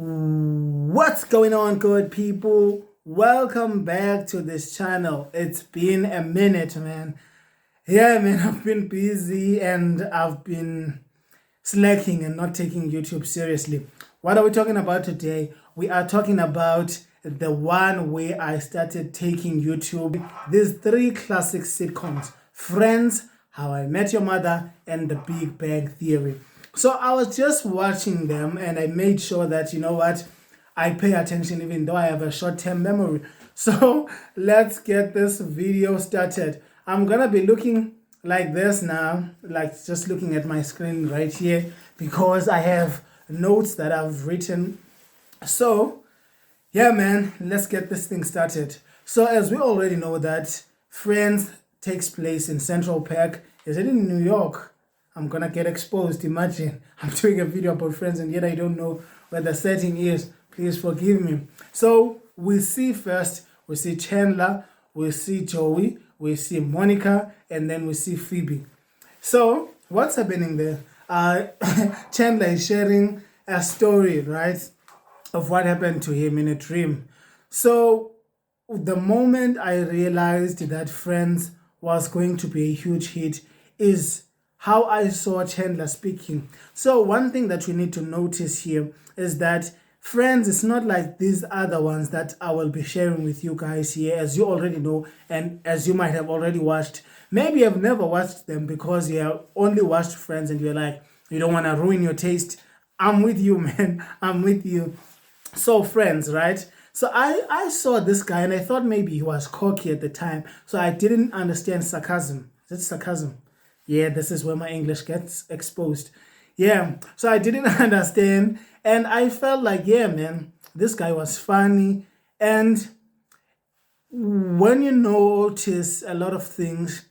What's going on, good people? Welcome back to this channel. It's been a minute, man. Yeah, man, I've been busy and I've been slacking and not taking YouTube seriously. What are we talking about today? We are talking about the one way I started taking YouTube. These three classic sitcoms: Friends, How I Met Your Mother, and The Big Bang Theory. So I was just watching them and I made sure that, you know what, I pay attention even though I have a short-term memory. So let's get this video started. I'm gonna be looking like this now, like just looking at my screen right here, because I have notes that I've written. So yeah, man, let's get this thing started. So as we already know that Friends takes place in Central Park. Is it in New York? I'm gonna get exposed. Imagine I'm doing a video about Friends and yet I don't know where the setting is. Please forgive me. So we see Chandler, we see Joey, we see Monica, and then we see Phoebe. So what's happening there? Chandler is sharing a story, right, of what happened to him in a dream. So the moment I realized that Friends was going to be a huge hit is how I saw Chandler speaking. So one thing that we need to notice here is that Friends is not like these other ones that I will be sharing with you guys here, as you already know and as you might have already watched. Maybe you've never watched them because you have only watched Friends and you're like, you don't want to ruin your taste. I'm with you, man. I'm with you. So Friends, right? So I saw this guy and I thought maybe he was cocky at the time. So I didn't understand sarcasm. Is it sarcasm? Yeah, this is where my English gets exposed. Yeah, so I didn't understand. And I felt like, yeah, man, this guy was funny. And when you notice a lot of things,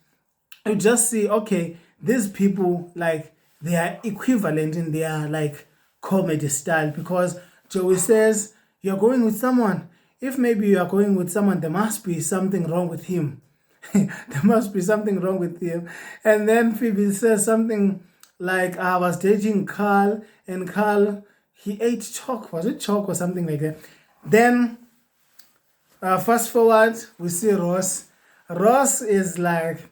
you just see, okay, these people, like, they are equivalent in their, like, comedy style. Because Joey says, you're going with someone. If maybe you are going with someone, there must be something wrong with him. There must be something wrong with him. And then Phoebe says something like, I was dating Carl, and Carl, he ate chalk. Was it chalk or something like that? Then, fast forward, we see Ross. Ross is like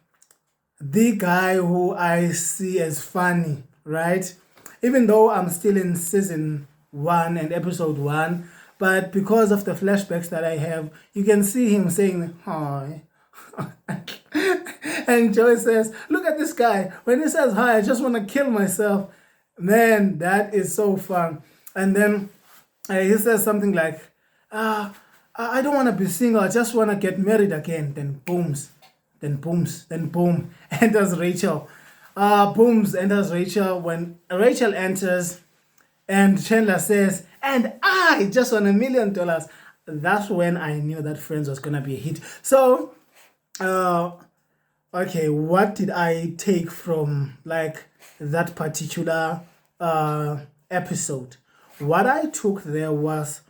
the guy who I see as funny, right? Even though I'm still in season 1 and episode 1, but because of the flashbacks that I have, you can see him saying, hi. And Joey says, look at this guy. When he says hi, I just want to kill myself. Man, that is so fun. And then he says something like, I don't want to be single. I just want to get married again. Then booms. Then boom. Enters Rachel. Booms, enters Rachel. When Rachel enters and Chandler says, and I just won $1 million. That's when I knew that Friends was going to be a hit. So, okay, what did I take from like that particular episode? What I took there was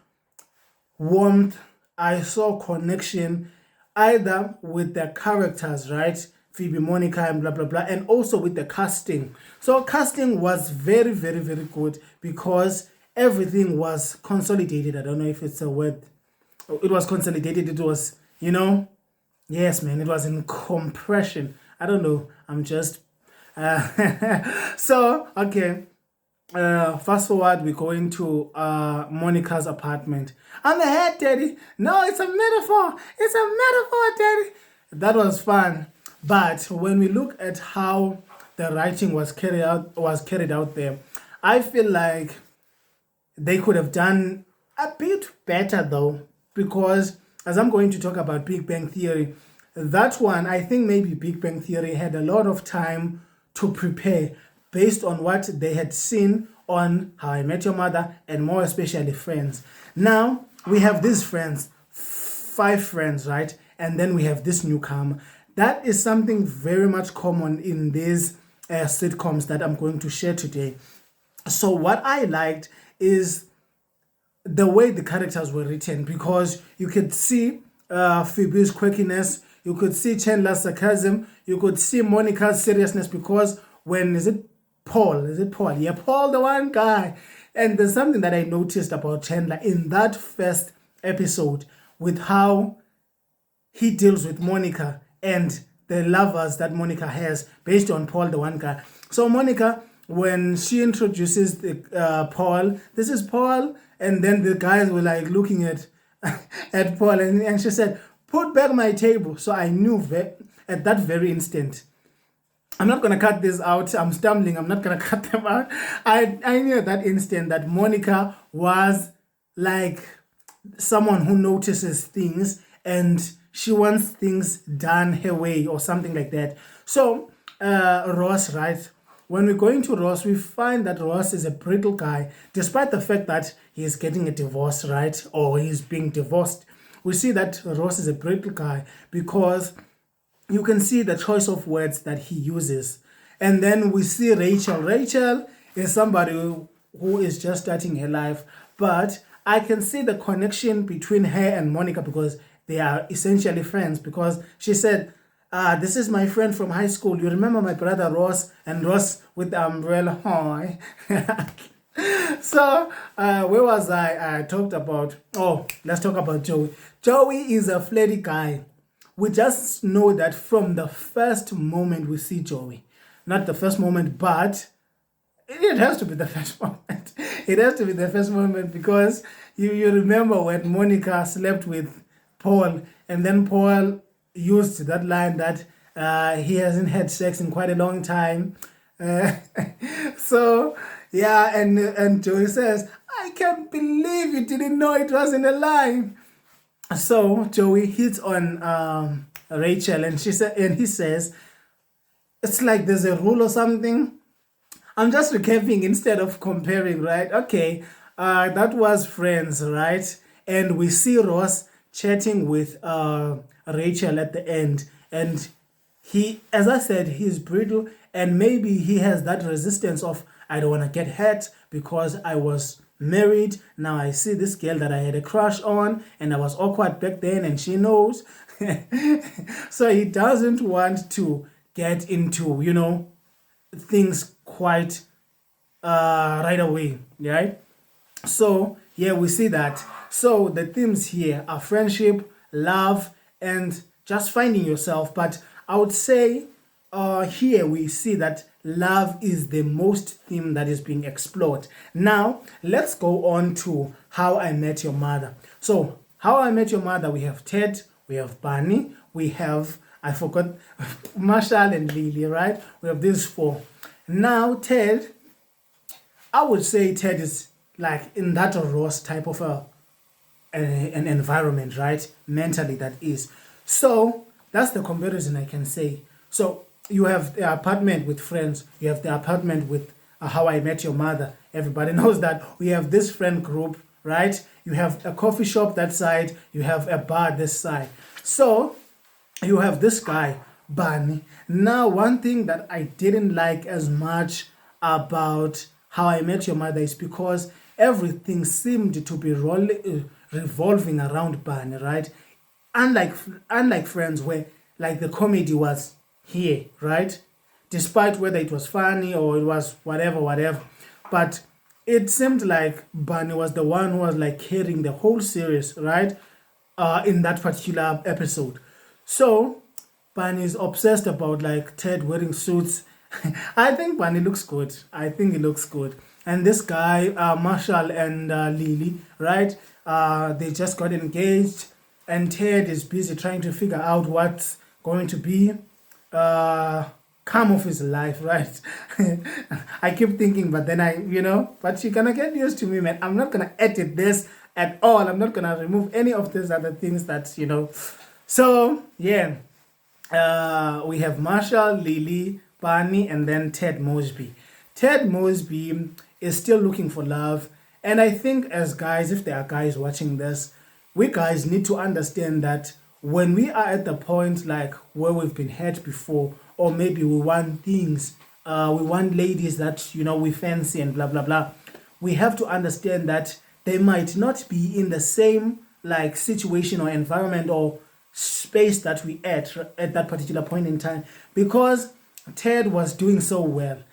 warmth. I saw connection either with the characters, right? Phoebe, Monica, and blah, blah, blah, and also with the casting. So casting was very, very, very good because everything was consolidated. I don't know if it's a word. It was consolidated. It was, you know, yes, man, it was in compression. I don't know. I'm just... So, okay. Fast forward, we're going to Monica's apartment. I'm the head, Daddy. No, it's a metaphor. It's a metaphor, Daddy. That was fun. But when we look at how the writing was carried out there, I feel like they could have done a bit better though, because as I'm going to talk about Big Bang Theory, that one, I think maybe Big Bang Theory had a lot of time to prepare based on what they had seen on How I Met Your Mother and more especially Friends. Now, we have these friends, 5 friends, right? And then we have this newcomer. That is something very much common in these sitcoms that I'm going to share today. So what I liked is the way the characters were written, because you could see Phoebe's quirkiness, you could see Chandler's sarcasm, you could see Monica's seriousness, because when, is it Paul? Yeah, Paul, the one guy. And there's something that I noticed about Chandler in that first episode with how he deals with Monica and the lovers that Monica has based on Paul, the one guy. So Monica, when she introduces Paul, this is Paul, and then the guys were like looking at at Paul, and she said, "Put back my table." So I knew at that very instant. I'm not gonna cut this out. I'm stumbling. I'm not gonna cut them out. I knew at that instant that Monica was like someone who notices things and she wants things done her way or something like that. So Ross, right? When we're going to Ross, we find that Ross is a brittle guy, despite the fact that he is getting a divorce, right? Or he's being divorced. We see that Ross is a brittle guy because you can see the choice of words that he uses. And then we see Rachel. Rachel is somebody who is just starting her life, but I can see the connection between her and Monica because they are essentially friends, because she said, this is my friend from high school. You remember my brother Ross? And Ross with the umbrella. Hi. So, where was I? I talked about, let's talk about Joey. Joey is a flirty guy. We just know that from the first moment we see Joey. Not the first moment, but it has to be the first moment. It has to be the first moment because you remember when Monica slept with Paul, and then Paul used that line that he hasn't had sex in quite a long time. So, yeah, and Joey says, "I can't believe you didn't know it wasn't a lie." So Joey hits on Rachel, and he says, "It's like there's a rule or something." I'm just recapping instead of comparing, right? Okay, that was Friends, right? And we see Ross chatting with Rachel at the end, and he, as I said, he's brittle, and maybe he has that resistance of, I don't want to get hurt because I was married. Now I see this girl that I had a crush on, and I was awkward back then, and she knows. So he doesn't want to get into, things quite right away, right? So yeah, we see that. So the themes here are friendship, love, and just finding yourself. But I would say here we see that love is the most theme that is being explored. Now, let's go on to How I Met Your Mother. So, How I Met Your Mother, we have Ted, we have Barney, we have, I forgot, Marshall and Lily, right? We have these four. Now, Ted, I would say Ted is like in that Ross type of an environment, right? Mentally, that is. So, that's the comparison I can say. So, you have the apartment with Friends, you have the apartment with How I Met Your Mother. Everybody knows that. We have this friend group, right? You have a coffee shop that side, you have a bar this side. So you have this guy, Barney. Now, one thing that I didn't like as much about How I Met Your Mother is because everything seemed to be revolving around Barney, right? Unlike Friends, where like the comedy was here, right? Despite whether it was funny or it was whatever. But it seemed like Barney was the one who was like carrying the whole series, right? In that particular episode. So Barney is obsessed about like Ted wearing suits. I think Barney looks good. I think he looks good. And this guy, Marshall and Lily, right? They just got engaged, and Ted is busy trying to figure out what's going to be come of his life, right? I keep thinking, but then but you're gonna get used to me, man. I'm not gonna edit this at all. I'm not gonna remove any of these other things that. So yeah, we have Marshall, Lily, Barney, and then Ted Mosby. Ted Mosby is still looking for love, and I think as guys, if there are guys watching this, we guys need to understand that when we are at the point like where we've been hurt before, or maybe we want things, we want ladies that we fancy and blah blah blah, we have to understand that they might not be in the same like situation or environment or space that we at that particular point in time, because Ted was doing so well.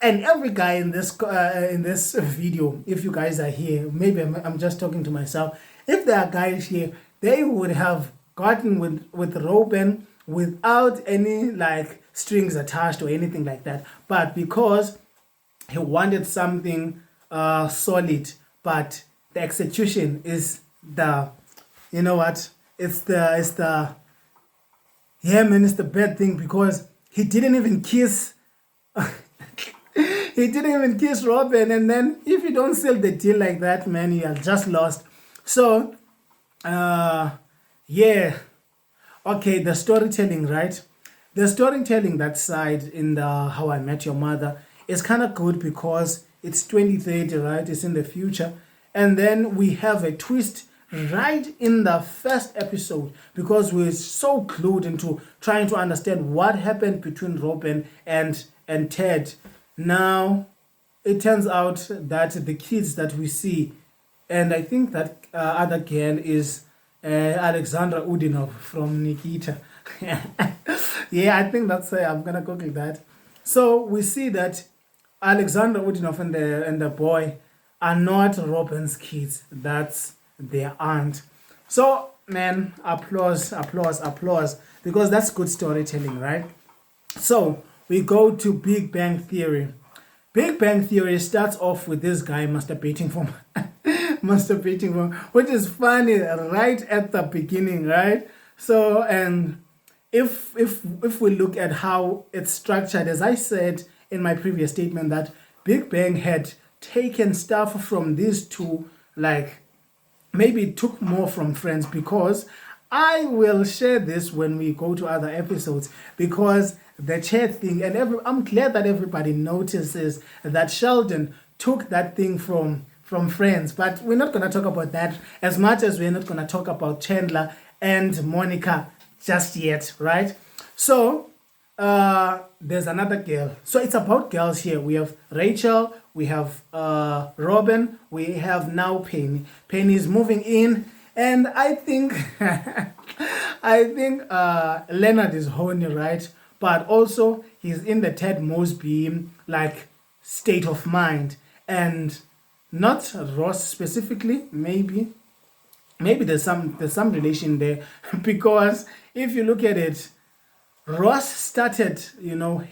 And every guy in this video, if you guys are here, maybe I'm just talking to myself. If there are guys here, they would have gotten with Robin without any like strings attached or anything like that. But because he wanted something solid, but the execution is the, you know what? It's the yeah, man, it's the bad thing because he didn't even kiss. He didn't even kiss Robin, and then if you don't seal the deal like that, man, you are just lost. So, yeah, okay, the storytelling, right? The storytelling that side in the How I Met Your Mother is kind of good because it's 2030, right? It's in the future, and then we have a twist right in the first episode because we're so glued into trying to understand what happened between Robin and Ted. Now, it turns out that the kids that we see, and I think that other girl is Alexandra Udinov from Nikita. Yeah, I think that's I'm gonna Google that. So we see that Alexandra Udinov and the boy are not Robin's kids. That's their aunt. So man, applause, applause, applause, because that's good storytelling, right? So we go to Big Bang Theory. Big Bang Theory starts off with this guy masturbating from masturbating from, which is funny right at the beginning, right? So and if we look at how it's structured, as I said in my previous statement, that Big Bang had taken stuff from these two, like maybe it took more from Friends, because I will share this when we go to other episodes, because the chair thing, and I'm glad that everybody notices that Sheldon took that thing from Friends, but we're not going to talk about that as much as we're not going to talk about Chandler and Monica just yet, right? So there's another girl. So it's about girls here. We have Rachel, we have Robin, we have now Penny. Penny is moving in, and I think Leonard is horny, right? But also he's in the Ted Mosby like state of mind, and not Ross specifically. Maybe there's some relation there because if you look at it, Ross started,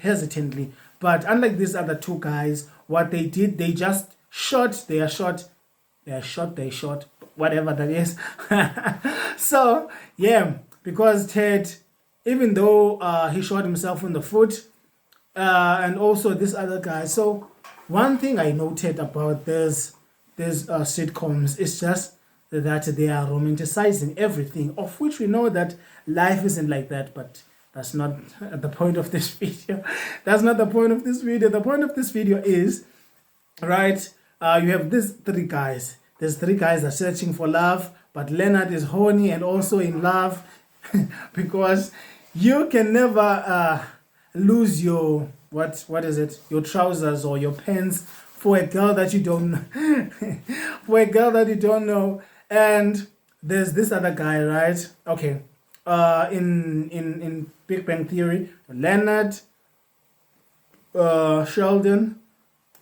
hesitantly, but unlike these other two guys, what they did, they just shot, whatever that is. So, yeah, because Ted, even though he shot himself in the foot, and also this other guy. So, one thing I noted about this sitcoms is just that they are romanticizing everything, of which we know that life isn't like that, but that's not the point of this video. That's not the point of this video. The point of this video is, right, you have these three guys. There's three guys that are searching for love, but Leonard is horny and also in love because you can never lose your, what is it, your trousers or your pants for a girl that you don't know. And there's this other guy, right? Okay. In Big Bang Theory, Leonard, Sheldon,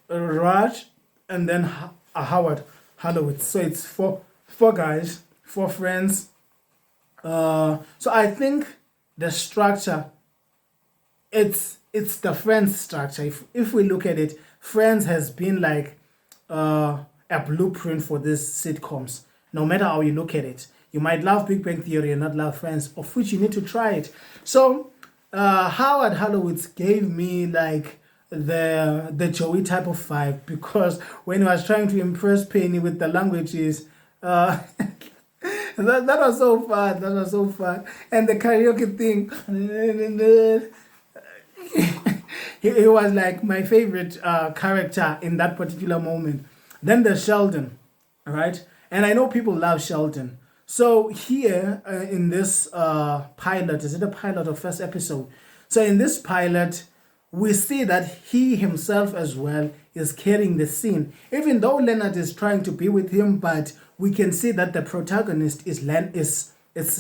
Raj, and then Howard Halowitz. So it's four guys, four friends. So I think the structure, it's the Friends structure. If we look at it, Friends has been like a blueprint for these sitcoms. No matter how you look at it, you might love Big Bang Theory and not love Friends, of which you need to try it. So Howard Halowitz gave me like the Joey type of vibe, because when he was trying to impress Penny with the languages, that was so fun. That was so fun. And the karaoke thing, he was like my favorite character in that particular moment. Then there's Sheldon, right? And I know people love Sheldon. So here in this pilot, is it a pilot or first episode? So in this pilot, we see that he himself as well is carrying the scene. Even though Leonard is trying to be with him, but we can see that the protagonist is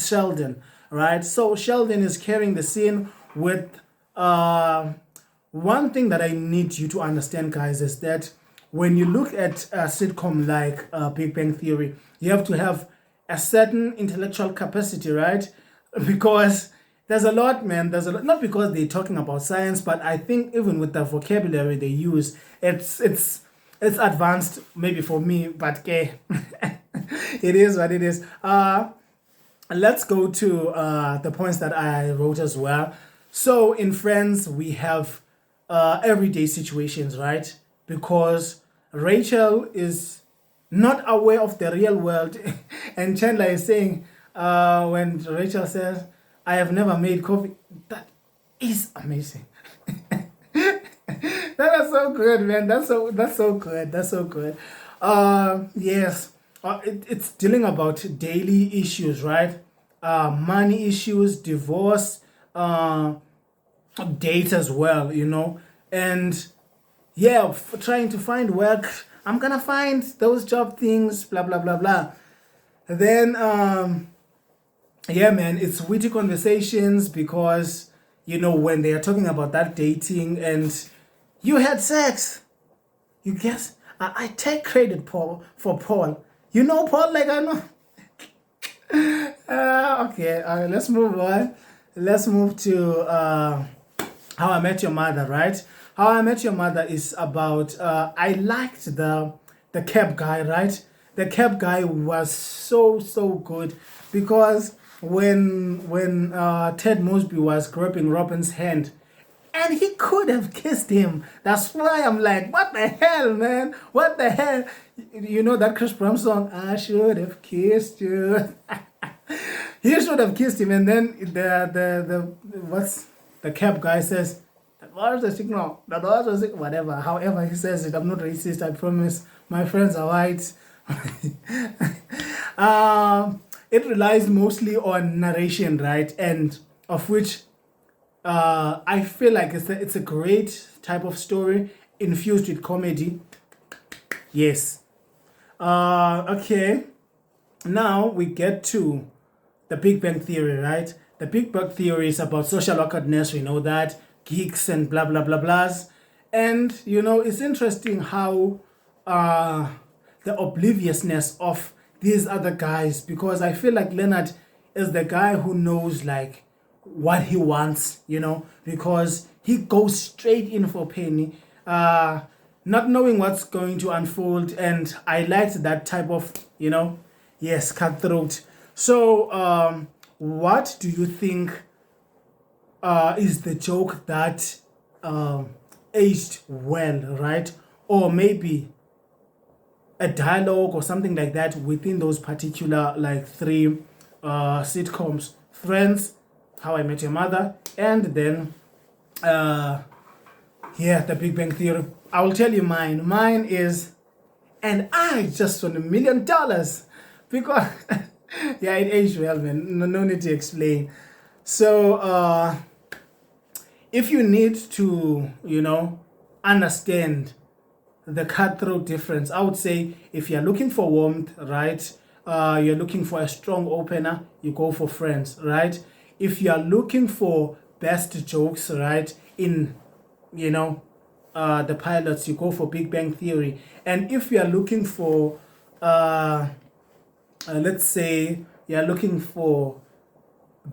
Sheldon, right? So Sheldon is carrying the scene with one thing that I need you to understand, guys, is that when you look at a sitcom like Big Bang Theory, you have to have a certain intellectual capacity, right? Because there's a lot, man. There's a lot. Not because they're talking about science, but I think even with the vocabulary they use, it's advanced maybe for me, but okay, it is what it is. Let's go to the points that I wrote as well. So in Friends, we have everyday situations, right? Because Rachel is not aware of the real world, and Chandler is saying, when Rachel says, "I have never made coffee," that is amazing. That is so good, man. That's so good. That's so good. Yes, it's dealing about daily issues, right? Money issues, divorce, dates as well, and yeah, trying to find work. I'm gonna find those job things, blah blah blah blah. Then yeah, man, it's witty conversations because when they are talking about that dating and you had sex. You guess? I take credit, Paul, for Paul. You know Paul like I know. Okay, let's move on. Let's move to How I Met Your Mother, right? How I Met Your Mother is about. I liked the cab guy, right? The cab guy was so good because when Ted Mosby was grabbing Robin's hand, and he could have kissed him. That's why I'm like, what the hell, man? What the hell? You know that Chris Brown song, "I should have kissed you." He should have kissed him, and then the cab guy says, "That was the signal. That was the signal." Whatever. However he says it, I'm not racist. I promise. My friends are white. It relies mostly on narration, right? And of which I feel like it's a great type of story infused with comedy. Yes. Okay. Now we get to the Big Bang Theory, right? The Big Bang Theory is about social awkwardness. We know that, geeks and blah blah blah blahs, and it's interesting how the obliviousness of these other guys, because I feel like Leonard is the guy who knows like what he wants, because he goes straight in for Penny, not knowing what's going to unfold, and I liked that type of, yes, cutthroat. So, what do you think is the joke that aged well, right? Or maybe a dialogue or something like that within those particular like three sitcoms: Friends, How I Met Your Mother, and then the Big Bang Theory. I will tell you mine. Mine is, and I just won $1 million because yeah, it aged well, man. No need to explain. So if you need to, understand the cutthroat difference, I would say if you're looking for warmth, right? You're looking for a strong opener, you go for Friends, right? If you're looking for best jokes, right, in the pilots, you go for Big Bang Theory. And if you're looking for let's say you're looking for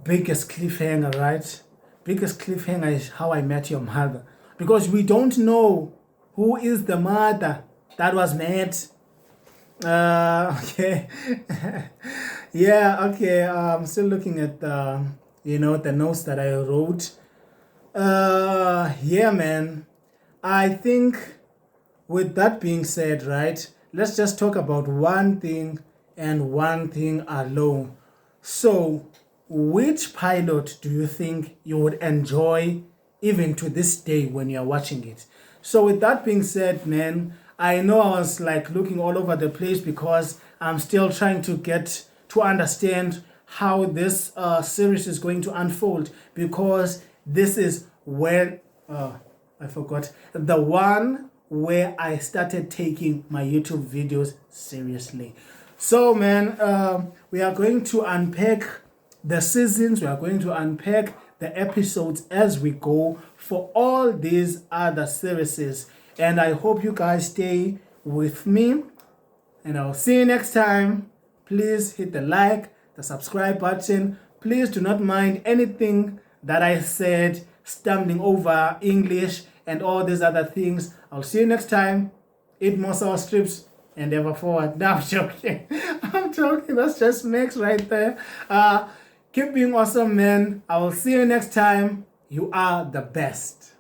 biggest cliffhanger, right? Biggest cliffhanger is How I Met Your Mother, because we don't know who is the mother that was mad. Okay. Yeah, okay. I'm still looking at the notes that I wrote. Yeah, man. I think with that being said, right, let's just talk about one thing and one thing alone. So, which pilot do you think you would enjoy even to this day when you're watching it? So with that being said, man, I know I was like looking all over the place because I'm still trying to get to understand how this series is going to unfold, because this is when I forgot the one where I started taking my YouTube videos seriously. So man, we are going to unpack the seasons, we are going to unpack the episodes as we go for all these other series. And I hope you guys stay with me. And I'll see you next time. Please hit the like, the subscribe button. Please do not mind anything that I said, stumbling over English and all these other things. I'll see you next time. Eat more sour strips and ever forward. No, I'm joking. I'm joking. That's just Max right there. Keep being awesome, man. I will see you next time. You are the best.